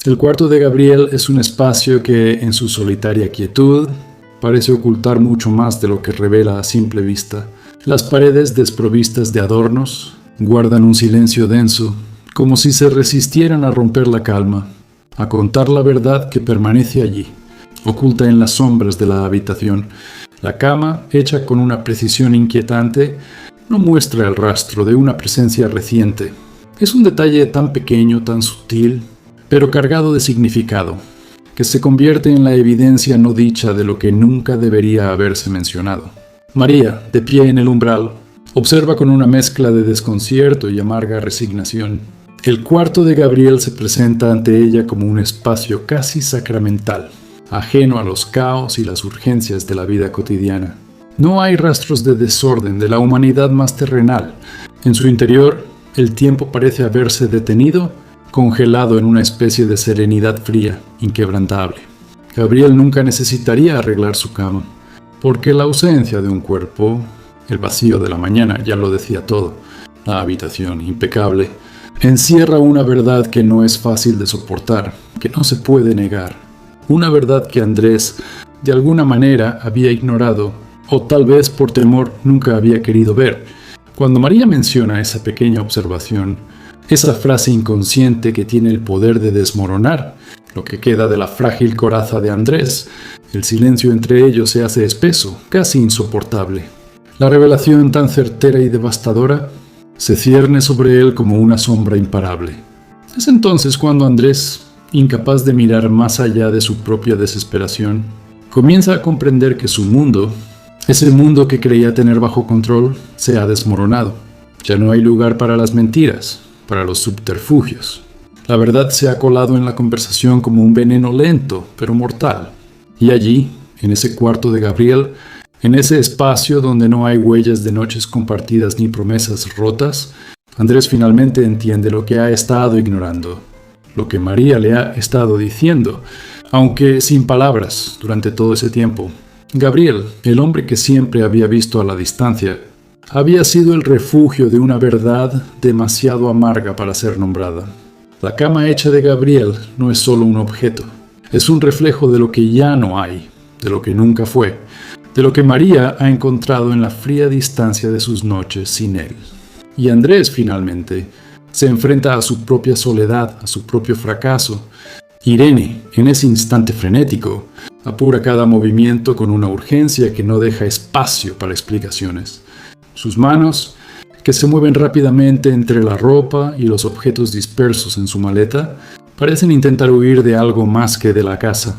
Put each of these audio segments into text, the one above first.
El cuarto de Gabriel es un espacio que, en su solitaria quietud, parece ocultar mucho más de lo que revela a simple vista. Las paredes desprovistas de adornos guardan un silencio denso, como si se resistieran a romper la calma, a contar la verdad que permanece allí, oculta en las sombras de la habitación. La cama, hecha con una precisión inquietante, no muestra el rastro de una presencia reciente. Es un detalle tan pequeño, tan sutil, pero cargado de significado, que se convierte en la evidencia no dicha de lo que nunca debería haberse mencionado. María, de pie en el umbral, observa con una mezcla de desconcierto y amarga resignación. El cuarto de Gabriel se presenta ante ella como un espacio casi sacramental, ajeno a los caos y las urgencias de la vida cotidiana. No hay rastros de desorden de la humanidad más terrenal. En su interior, el tiempo parece haberse detenido, congelado en una especie de serenidad fría, inquebrantable. Gabriel nunca necesitaría arreglar su cama, porque la ausencia de un cuerpo, el vacío de la mañana, ya lo decía todo. La habitación, impecable, encierra una verdad que no es fácil de soportar, que no se puede negar. Una verdad que Andrés, de alguna manera, había ignorado, o tal vez por temor nunca había querido ver. Cuando María menciona esa pequeña observación, esa frase inconsciente que tiene el poder de desmoronar lo que queda de la frágil coraza de Andrés, el silencio entre ellos se hace espeso, casi insoportable. La revelación tan certera y devastadora se cierne sobre él como una sombra imparable. Es entonces cuando Andrés, incapaz de mirar más allá de su propia desesperación, comienza a comprender que su mundo, ese mundo que creía tener bajo control, se ha desmoronado. Ya no hay lugar para las mentiras, para los subterfugios. La verdad se ha colado en la conversación como un veneno lento, pero mortal. Y allí, en ese cuarto de Gabriel, en ese espacio donde no hay huellas de noches compartidas ni promesas rotas, Andrés finalmente entiende lo que ha estado ignorando, lo que María le ha estado diciendo, aunque sin palabras durante todo ese tiempo. Gabriel, el hombre que siempre había visto a la distancia, había sido el refugio de una verdad demasiado amarga para ser nombrada. La cama hecha de Gabriel no es solo un objeto, es un reflejo de lo que ya no hay, de lo que nunca fue, de lo que María ha encontrado en la fría distancia de sus noches sin él. Y Andrés, finalmente, se enfrenta a su propia soledad, a su propio fracaso. Irene, en ese instante frenético, apura cada movimiento con una urgencia que no deja espacio para explicaciones. Sus manos, que se mueven rápidamente entre la ropa y los objetos dispersos en su maleta, parecen intentar huir de algo más que de la casa.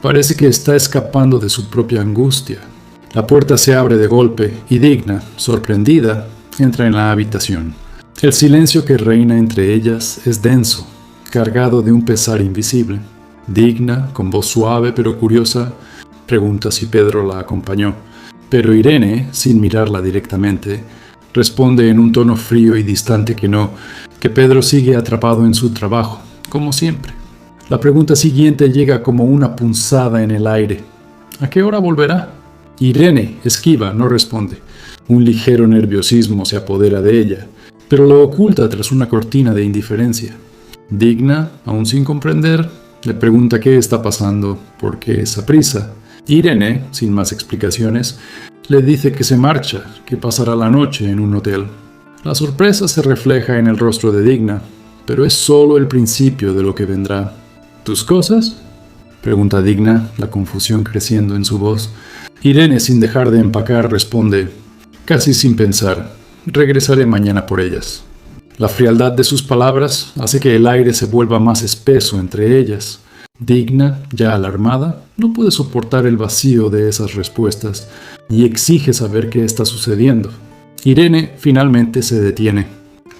Parece que está escapando de su propia angustia. La puerta se abre de golpe y Digna, sorprendida, entra en la habitación. El silencio que reina entre ellas es denso, cargado de un pesar invisible. Digna, con voz suave pero curiosa, pregunta si Pedro la acompañó. Pero Irene, sin mirarla directamente, responde en un tono frío y distante que no, que Pedro sigue atrapado en su trabajo, como siempre. La pregunta siguiente llega como una punzada en el aire. ¿A qué hora volverá? Irene, esquiva, no responde. Un ligero nerviosismo se apodera de ella, pero lo oculta tras una cortina de indiferencia. Digna, aún sin comprender, le pregunta qué está pasando, por qué esa prisa. Irene, sin más explicaciones, le dice que se marcha, que pasará la noche en un hotel. La sorpresa se refleja en el rostro de Digna, pero es solo el principio de lo que vendrá. ¿Tus cosas?, pregunta Digna, la confusión creciendo en su voz. Irene, sin dejar de empacar, responde, casi sin pensar, regresaré mañana por ellas. La frialdad de sus palabras hace que el aire se vuelva más espeso entre ellas. Digna, ya alarmada, no puede soportar el vacío de esas respuestas y exige saber qué está sucediendo. Irene finalmente se detiene.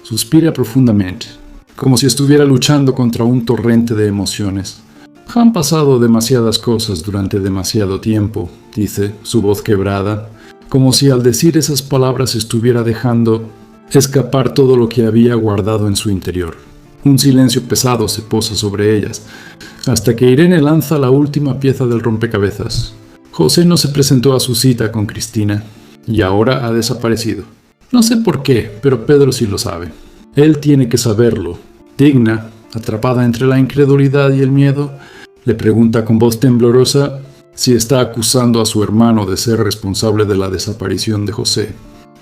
Suspira profundamente, como si estuviera luchando contra un torrente de emociones. Han pasado demasiadas cosas durante demasiado tiempo, dice, su voz quebrada, como si al decir esas palabras estuviera dejando escapar todo lo que había guardado en su interior. Un silencio pesado se posa sobre ellas, hasta que Irene lanza la última pieza del rompecabezas. José no se presentó a su cita con Cristina, y ahora ha desaparecido. No sé por qué, pero Pedro sí lo sabe. Él tiene que saberlo. Digna, atrapada entre la incredulidad y el miedo, le pregunta con voz temblorosa si está acusando a su hermano de ser responsable de la desaparición de José.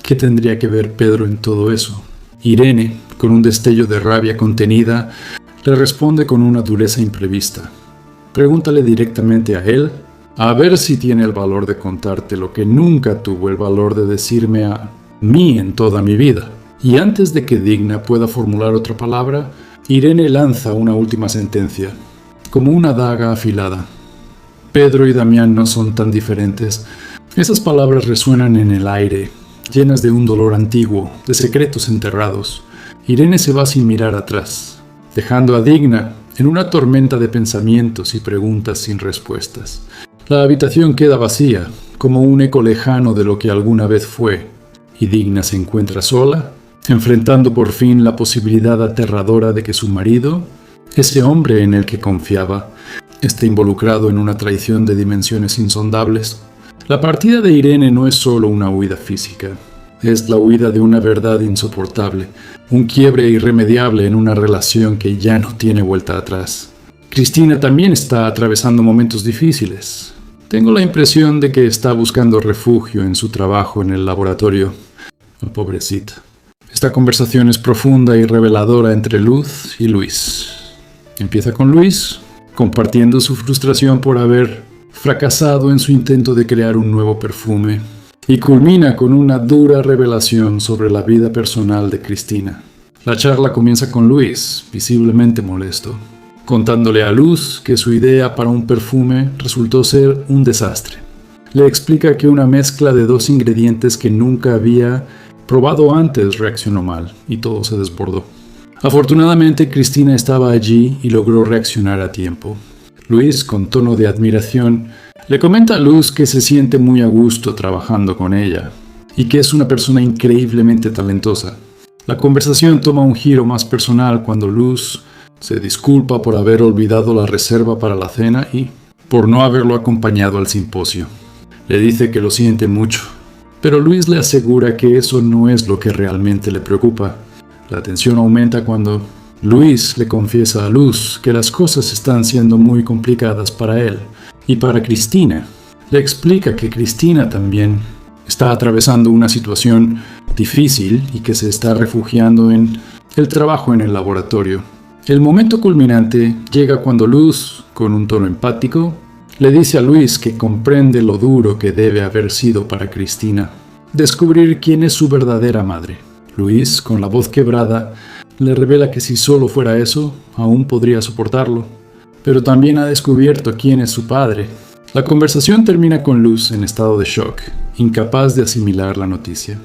¿Qué tendría que ver Pedro en todo eso? Irene, con un destello de rabia contenida, le responde con una dureza imprevista. Pregúntale directamente a él, a ver si tiene el valor de contarte lo que nunca tuvo el valor de decirme a mí en toda mi vida. Y antes de que Digna pueda formular otra palabra, Irene lanza una última sentencia, como una daga afilada. Pedro y Damián no son tan diferentes. Esas palabras resuenan en el aire, llenas de un dolor antiguo, de secretos enterrados. Irene se va sin mirar atrás, dejando a Digna en una tormenta de pensamientos y preguntas sin respuestas. La habitación queda vacía, como un eco lejano de lo que alguna vez fue, y Digna se encuentra sola, enfrentando por fin la posibilidad aterradora de que su marido, ese hombre en el que confiaba, esté involucrado en una traición de dimensiones insondables. La partida de Irene no es solo una huida física, es la huida de una verdad insoportable, un quiebre irremediable en una relación que ya no tiene vuelta atrás. Cristina también está atravesando momentos difíciles. Tengo la impresión de que está buscando refugio en su trabajo en el laboratorio. Oh, pobrecita. Esta conversación es profunda y reveladora entre Luz y Luis. Empieza con Luis, compartiendo su frustración por haber fracasado en su intento de crear un nuevo perfume, y culmina con una dura revelación sobre la vida personal de Cristina. La charla comienza con Luis, visiblemente molesto, contándole a Luz que su idea para un perfume resultó ser un desastre. Le explica que una mezcla de dos ingredientes que nunca había probado antes reaccionó mal, y todo se desbordó. Afortunadamente, Cristina estaba allí y logró reaccionar a tiempo. Luis, con tono de admiración, le comenta a Luz que se siente muy a gusto trabajando con ella y que es una persona increíblemente talentosa. La conversación toma un giro más personal cuando Luz se disculpa por haber olvidado la reserva para la cena y por no haberlo acompañado al simposio. Le dice que lo siente mucho, pero Luis le asegura que eso no es lo que realmente le preocupa. La tensión aumenta cuando Luis le confiesa a Luz que las cosas están siendo muy complicadas para él y para Cristina. Le explica que Cristina también está atravesando una situación difícil y que se está refugiando en el trabajo en el laboratorio. El momento culminante llega cuando Luz, con un tono empático, le dice a Luis que comprende lo duro que debe haber sido para Cristina descubrir quién es su verdadera madre. Luis, con la voz quebrada, le revela que si solo fuera eso, aún podría soportarlo, pero también ha descubierto quién es su padre. La conversación termina con Luz en estado de shock, incapaz de asimilar la noticia.